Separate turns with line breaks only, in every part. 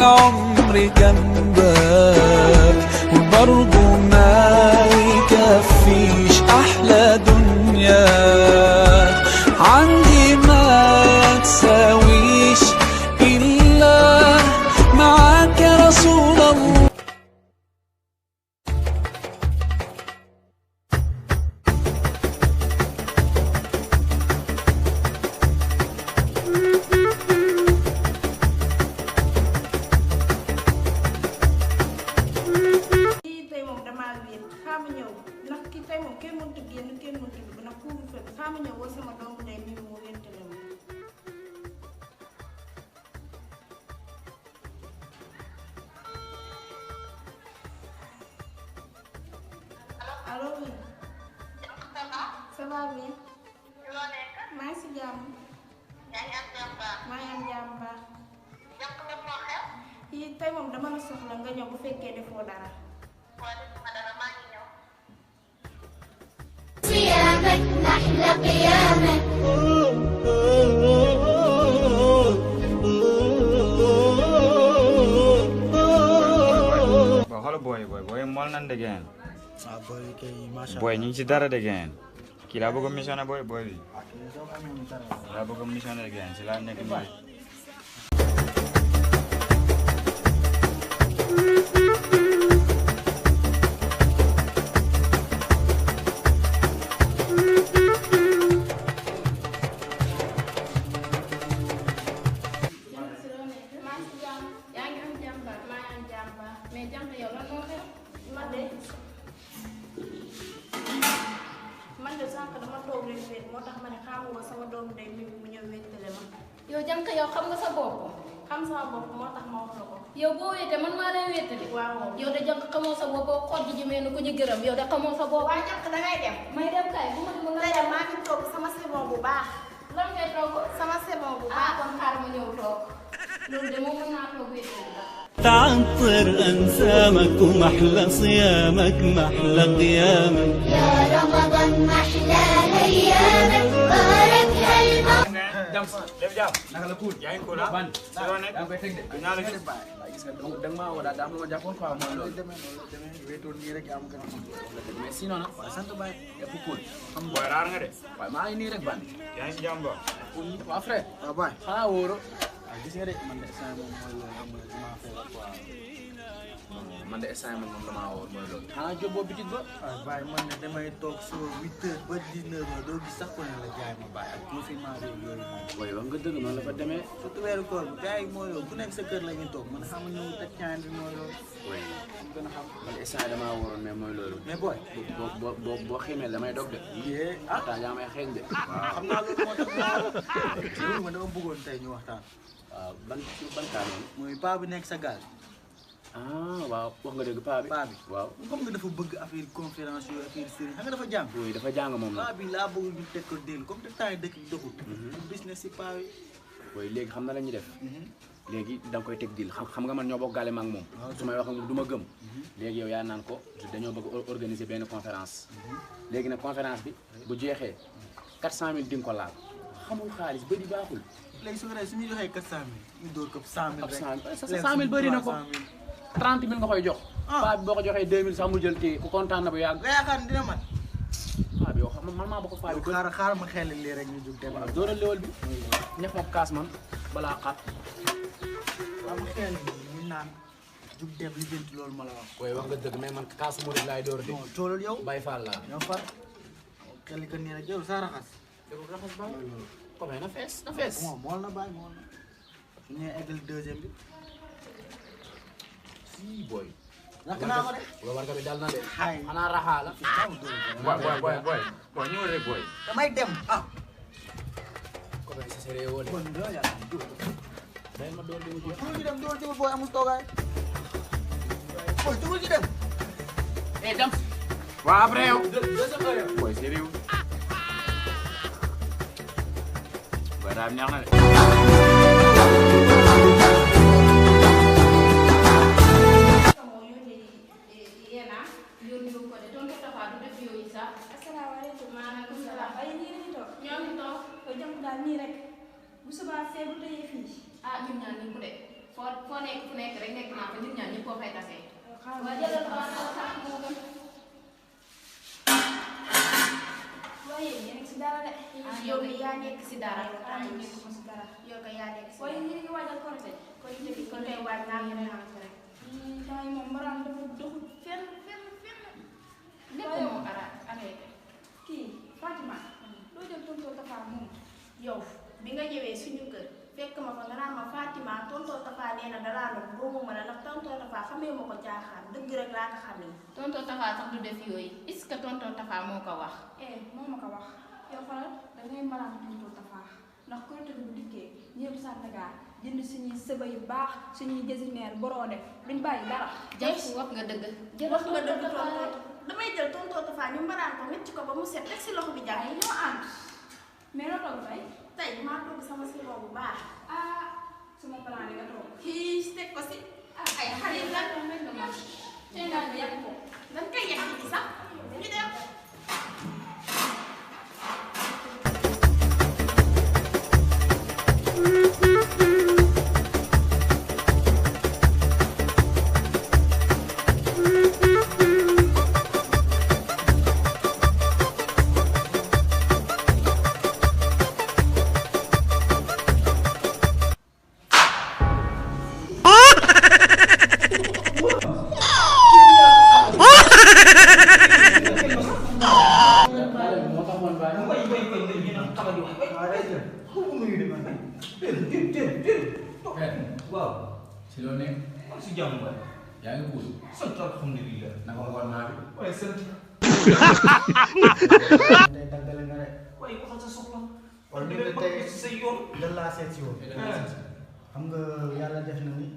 العمر جنبك وبرضه ما يكفيش أحلى دنيا عندي ما تساويش إلا معاك يا رسول الله.
Allo oui. Ça va bien. maa ngi si jàmm. maa ngi am jàmm baax. yii tey moom dama la soxla nga ñëw bu fekkee defoo dara.
صيامك نحلى قيامك
Halo boy mal nan de gen.
Boy kay masha
Boy ñu ngi ci dara de gen. Kii laa bëgg a missionné boy bi. Laa bëgg a missionné de gen ci laa nekk nii.
man de sànq dama toog leen wéet moo tax ma ne xaaral sama doomu day mu ñëw wéttale ma.
yow jànk yow xam nga sa bopp.
xam sama bopp moo tax ma wax la ko.
yow boo wéetee man maa lay wéetali.
waaw
yow de jànk xamoo sa bopp boo xool ji jëmee ni ko ñu gërëm yow de xamoo sa bopp.
waaye jànk dangay dem.
may dem kay bu ma demee
tey de maa ngi toog sama sebon bu baax.
lan ngay toog.
sama sebon bu
ah
baax.
kon xaar ma ñëw toog loolu de moom mën naa toog wéetali la.
تعطر أنسامك ومحلى صيامك محلى قيامك
يا رمضان محلى أيامك باركها الموت
Jam, def jam. Naka la cool. Yaa ngi cool ban. Soo nekk. Yaa ngi koy teg de. Naa la gis.
gis nga donc da nga maa woo daal daa am lu ma jàppoon quoi mooy loolu demee wéetoon nii rek yaa ma gën a xam mais sinon nag waaye sant baay yëpp cool xam nga
Boy raar nga de.
waaye maa ngi nii rek ban
Yaa ngi ci jàmm ba.
waa frère waaw baay xanaa wóoro waaw gis nga de man de instant moom mooy loolu xam nga damaa feebar quoi man de instant moom damaa wóor mooy loolu xanaa jóbboo bitig ba waaw baay man de damay toog suba 8 heures ba 19 heures doo gis sax ko ne la jaay ma baay ak confinement bi yooyu waaye wax nga dëgg noonu la fa demee surtout weeru koor bi gars yi mooy loolu ku nekk sa kër la ñuy toog man xam nga ñëw teg caan bi mooy loolu oui gën a xam man instant damaa waroon mais mooy loolu mais booy boo ximee damay dog de yee ah taa yaa may xeeñ de waaw xam naa loolu moo tax ma dama bëggoon tey ñu waxtaan waaw ban kaa noonu mooy paa bi nekk sa gaal ah waaw wax nga dëgg paa bi waaw comme nga dafa bëgg affaire conférence yooyu affaire sëriñ xam nga dafa jàng oui dafa jàng moom paa bi laa bëgg ñu teg ko déll comme te temps yi dëkk bi doxul business si paa bi oui léegi xam na la ñuy def léegi da nga koy teg dil xam nga man ñoo bokk gaale ma ak moom su may wax ak moom du ma gëm léegi yow yaa naan ko dañoo bëgg organiser benn conférence léegi nag conférence bi bu jeexee 400000 di nga ko laal xamul xaalis bëri baaxul léegi su ko defee su ñu joxee 400000 ñu door ko 100000 rek 100000 bëri na ko 30000 nga koy jox paa bi boo ko joxee 2000 sax mu jël kii ku kontaan na bu yàgg nga yaakaar ne dina mat paa bi yow xam man maa bokk paa bi xaaral ma xelal lii rek ñu jug dem waaw dooral léwal bi ñax moom kaas man balaa xaat waaw ma xel ñu naan jug dem li jënt loolu ma la wax koy wax nga dëgg mais man kaas murid laay door di toolal yow Baye Fall laa ñoo far xel ko nii rek yow sa raxas yow raxas ba comme na fees mool na bàyyi mool na su ñëwee eggal deuxième bi si boy nak naa ma de war nga bi dal na de xanaa raxaa la
boy ñëw rek boy.
damay dem ah comme ça c'est réew bon do ya day ma doon dem ci dem doon ci boy amul toogaay boy tuul ci dem dem
Waa après yow. Boy sérieux. Boy daal neex na de.
nii rek bu subaa seebu tëyee fii
ah ñun ñaan ñu ko de foo nekk fu nekk rek nekk naa fa nit ñaan ñëpp koo fay tasee.
xaaral
waa jëlal ba sax moo gën.
waaye yéen a ngi si dara de.
yow de yaa nekk si dara.
nekkuma si dara.
yow kay yaa nekk si
waaye
dara.
yéen a ngi waajal korite.
kon njëkk kon tey waaj naa ngeen naan ko rek.
temps yi moom mbaraan dafa doxul fenn.
lépp moom arrêté.
kii Fatima. loo jël tontoo Tafa moom.
yow bi nga ñëwee suñu kër fekk ma fa nga naan ma Fatima tonton Tafa nee na dalaa noonu boobu ma ne ndax tonton Tafa xamee ma ko jaaxaan dëgg rek laa ko xamee. tonton Tafa sax du def yooyu est-ce que tonton Tafa moo ko wax.
moo ma ko wax yow xoolal dangay mbaraan tontoo Tafa ndax korite bi bu dikkee ñëpp Sandaga jënd suñuy sëba yu baax suñuy jasineer boroode duñ bàyyi dara.
Jayf wax nga dëgg.
wax nga dëgg
tonton damay jël tonton Tafa ñu mbaraan ko wécc ko ba mu set rek si loxo bi jàpp.
ñoo ànd mais loo toog tey.
tey maa togg sama sirop bu baax.
sama plan bi nga toog.
kii teg ko si. ay xale lan
tey daal bi yàgg ko.
dañ koy yàq ci sax ñu dem.
Wow. Si lo nekk.
Si jàmm ba.
yaa ngi puus.
sant alhamdulilah.
naka ngoon naa bi.
waaye sant.
tey daggal nga rek.
waaye waxal sa soxla.
wala
di
ñu tey
si sa yoon.
dan laa seet si woon. xam nga yàlla def na ni.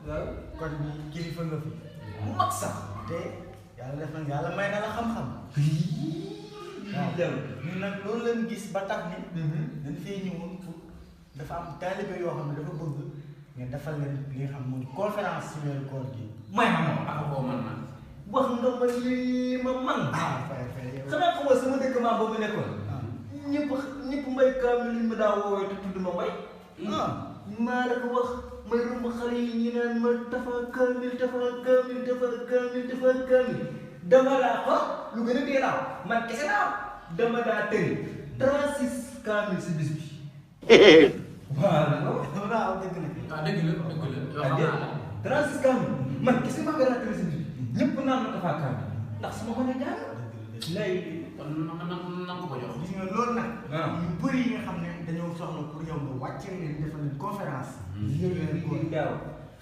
waaw.
kon bi kilifa nga fi.
mu mag sax.
te yàlla def na yàlla may na la xam-xam. waaw ñun nag loolu leen gis ba tax ni. dañ fee ñëwoon pour dafa am taalibe yoo xam ne dafa bëgg ngeen defal leen li nga xam mooy conférence ci weeru koor gi.
may ma moom.
aka koo man man.
wax nga ma lii ma man.
fay yow.
xanaa xamoo sama dëkk maa boobu nekkoon. ñëpp mbay kaamil li ma daa woowee te tudd ma mbay. maa la ko wax may romb xale yi ñu naan ma dafa kaamil dama laa ko lu gën a dee laaw man kese laaw dama daa tëri 36 kaamil si bis bi. waaw.
waaw dëgg la.
ah dëgg la dëgg la. yoo xam naa la.
36 kaamil man kese maa ngi daa tëri si bis bi ñëpp naan ma dafa kaamil ndax sama mën a jàng. lay
kon nan ko jox.
gis nga loolu nag.
waaw
yu bëri yi nga xam ne dañoo soxla pour yow nga wàccee leen defal leen conférence. weeru koor gi.
waaw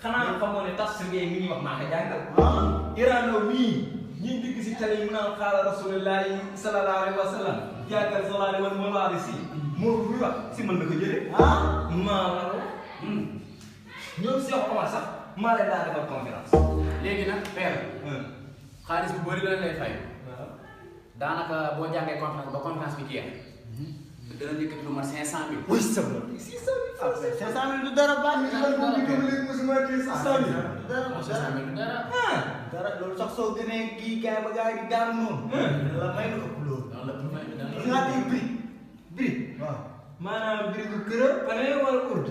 xanaa xamoo ne tas ngay mi ñuy wax maa ko jàngal. Irano mii ñi digg si télé yi mu naan xaala rasulillahi sallallahu alayhi wa sallam jàngal salaale wal mawlaadi si moo buy wax si mën na ko jëlee. maa la ko. ñoom Cheikh Omar sax maa leen daa defal conférence.
léegi nag père. xaalis bu bëri la lay fay.
waaw.
daanaka boo jàngee conférence ba conférence bi jeex. dana njëkk lu mat 500000.
oui c'est vrai. 600 000
500 000 du dara baax na.
man moom itam léegi mosuma téye 600 000.
dara
500000 dara.
dara loolu sax soo gënee kii gaay ba gaay di daanu noonu. la may na ko loolu.
loolu la pour may dara.
gis nga tey prix.
Biri.
waaw.
maanaam biri bu kër pare wala urd.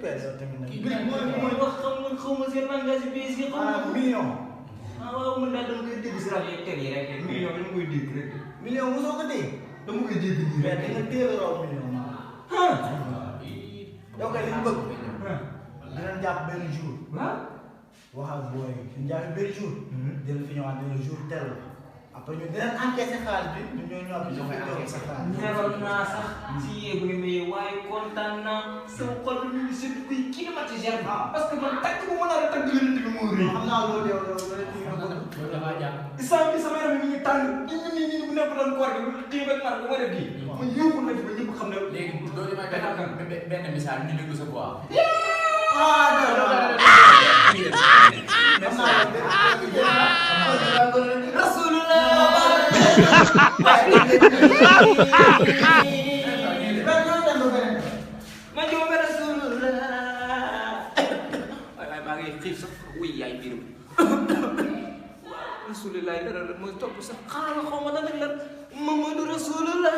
père yow tamit nag.
biri mooy wax xaw ma seen langage bi si xaw ma.
million.
waaw man daal dama koy dégg si rajo yeeg télé yi rek million dama koy dégg rek.
million mosoo ko dégg.
dama koy dégg nii
mais
rek.
da nga teel a raw million. yow kay li ñu bëgg. dinañ jàpp benn jour.
waaw.
waxal booy suñu jàpp benn jour. dinañ fi ñëwaat benn jour tel la. après ñu dinañ encaissé xaalis bi ñu ñoo ñëwaat ñu koy encaissé xaalis.
neeral naa sax si yéegu ni mais waaye kontaan naa sama xol bi ñu ngi sëdd kuy climatiseur parce que man tàgg bu ma nar a tàgg yonent bi moo rëy.
xam naa loolu yow loolu li nga bëgg.
loolu dafa jàpp.
islam bi sama yaram mi ngi tàng ni bu nekk doon koor gi kii rek man bu ma def kii. ma yóbbu na fi ba ñëpp xam ne.
léegi loolu may benn misaal ñu déglu sa voix.
ma jóobe rasulullah waaye maa ngi xiif sax wuy yaay biiram rasulullah dara la mooy topp sax xaaral xaw ma lan ak lan Mamadu rasulullah